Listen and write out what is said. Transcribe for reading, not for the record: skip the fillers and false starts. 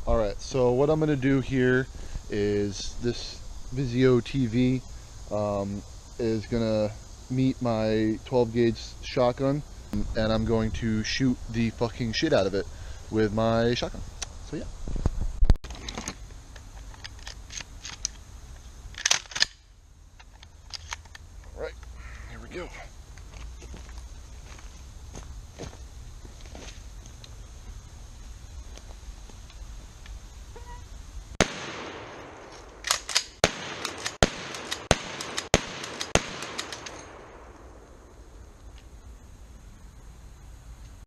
Alright, so what I'm going to do here is this Vizio TV is going to meet my 12 gauge shotgun, and I'm going to shoot the fucking shit out of it with my shotgun. So yeah. Alright, here we go.